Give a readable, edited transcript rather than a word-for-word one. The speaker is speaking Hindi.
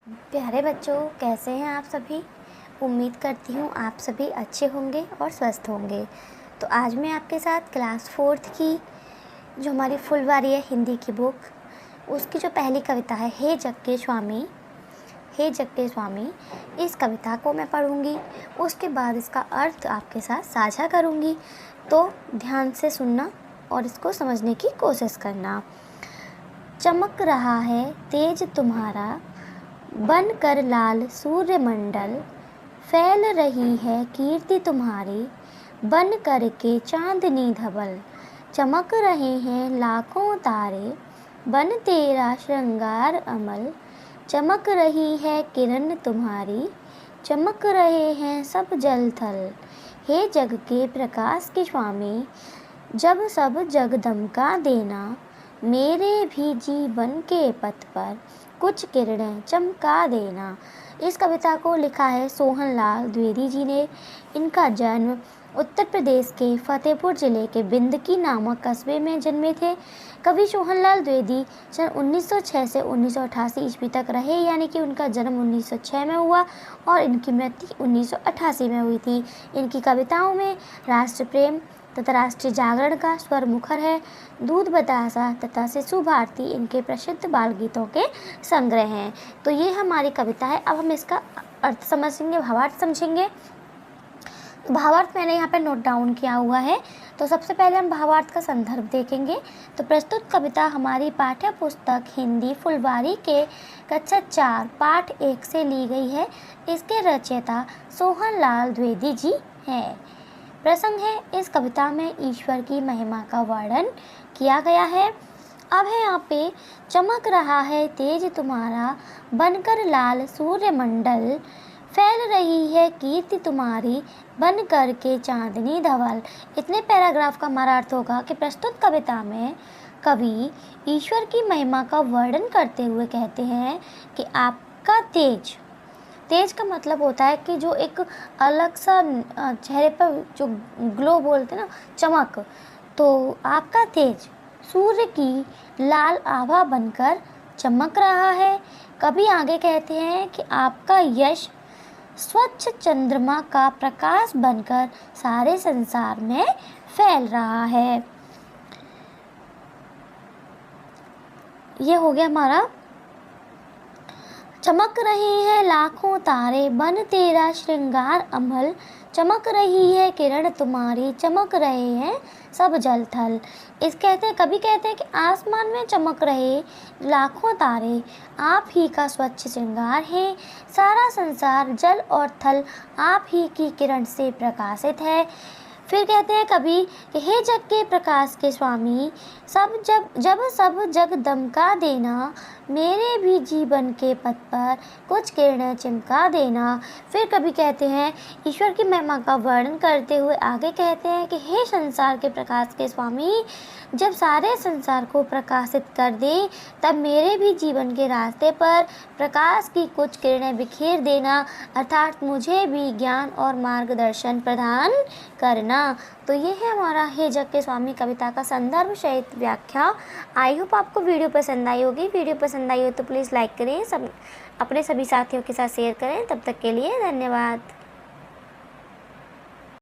प्यारे बच्चों, कैसे हैं आप सभी। उम्मीद करती हूँ आप सभी अच्छे होंगे और स्वस्थ होंगे। तो आज मैं आपके साथ क्लास 4th की जो हमारी फुलवारी है हिंदी की बुक, उसकी जो पहली कविता है हे जग के स्वामी, हे जग के स्वामी, इस कविता को मैं पढ़ूँगी। उसके बाद इसका अर्थ आपके साथ साझा करूँगी, तो ध्यान से सुनना और इसको समझने की कोशिश करना। चमक रहा है तेज तुम्हारा, बन कर लाल सूर्यमंडल, फैल रही है कीर्ति तुम्हारी, बन कर के चांदनी धवल। चमक रहे हैं लाखों तारे, बन तेरा श्रृंगार अमल, चमक रही है किरण तुम्हारी, चमक रहे हैं सब जल थल। हे जग के प्रकाश के स्वामी, जब सब जग दमका देना, मेरे भी जीवन के पथ पर कुछ किरणें चमका देना। इस कविता को लिखा है सोहनलाल द्विवेदी जी ने। इनका जन्म उत्तर प्रदेश के फतेहपुर जिले के बिंदकी नामक कस्बे में जन्मे थे। कवि सोहनलाल द्विवेदी सन 1906 से 1988 ईस्वी तक रहे, यानी कि उनका जन्म 1906 में हुआ और इनकी मृत्यु 1988 में हुई थी। इनकी कविताओं में राष्ट्र प्रेम तथा राष्ट्रीय जागरण का स्वर मुखर है। दूध बतासा तथा शिशु भारती इनके प्रसिद्ध बाल गीतों के संग्रह हैं। तो ये हमारी कविता है। अब हम इसका अर्थ समझेंगे, भावार्थ समझेंगे। भावार्थ मैंने यहाँ पे नोट डाउन किया हुआ है। तो सबसे पहले हम भावार्थ का संदर्भ देखेंगे। तो प्रस्तुत कविता हमारी पाठ्य पुस्तक हिंदी फुलवारी के कक्षा 4 पाठ 1 से ली गई है। इसके रचयिता सोहनलाल द्विवेदी जी हैं। प्रसंग है, इस कविता में ईश्वर की महिमा का वर्णन किया गया है। अब है यहाँ पे, चमक रहा है तेज तुम्हारा, बनकर लाल सूर्यमंडल, फैल रही है कीर्ति तुम्हारी, बन कर के चांदनी धवल। इतने पैराग्राफ का हमारा अर्थ होगा कि प्रस्तुत कविता में कवि ईश्वर की महिमा का वर्णन करते हुए कहते हैं कि आपका तेज का मतलब होता है कि जो एक अलग सा चेहरे पर जो ग्लो बोलते हैं ना, चमक। तो आपका तेज सूर्य की लाल आभा बनकर चमक रहा है। कभी आगे कहते हैं कि आपका यश स्वच्छ चंद्रमा का प्रकाश बनकर सारे संसार में फैल रहा है। ये हो गया हमारा। चमक रहे हैं लाखों तारे, बन तेरा श्रृंगार अमल, चमक रही है किरण तुम्हारी, चमक रहे हैं सब जल थल। कभी कहते हैं कि आसमान में चमक रहे लाखों तारे आप ही का स्वच्छ श्रृंगार है। सारा संसार जल और थल आप ही की किरण से प्रकाशित है। फिर कहते हैं कभी कि हे जग के प्रकाश के स्वामी, जब सब जग दमका देना, मेरे भी जीवन के पथ पर कुछ किरणें चमका देना। फिर कभी कहते हैं ईश्वर की महिमा का वर्णन करते हुए आगे कहते हैं कि हे संसार के प्रकाश के स्वामी, जब सारे संसार को प्रकाशित कर दे, तब मेरे भी जीवन के रास्ते पर प्रकाश की कुछ किरणें बिखेर देना, अर्थात मुझे भी ज्ञान और मार्गदर्शन प्रदान करना। तो ये है हमारा हे जग के स्वामी कविता का संदर्भ सहित व्याख्या। आई होप आपको वीडियो पसंद आई होगी। वीडियो पसंद आई हो तो प्लीज़ लाइक करें, अपने सभी साथियों के साथ शेयर करें। तब तक के लिए धन्यवाद।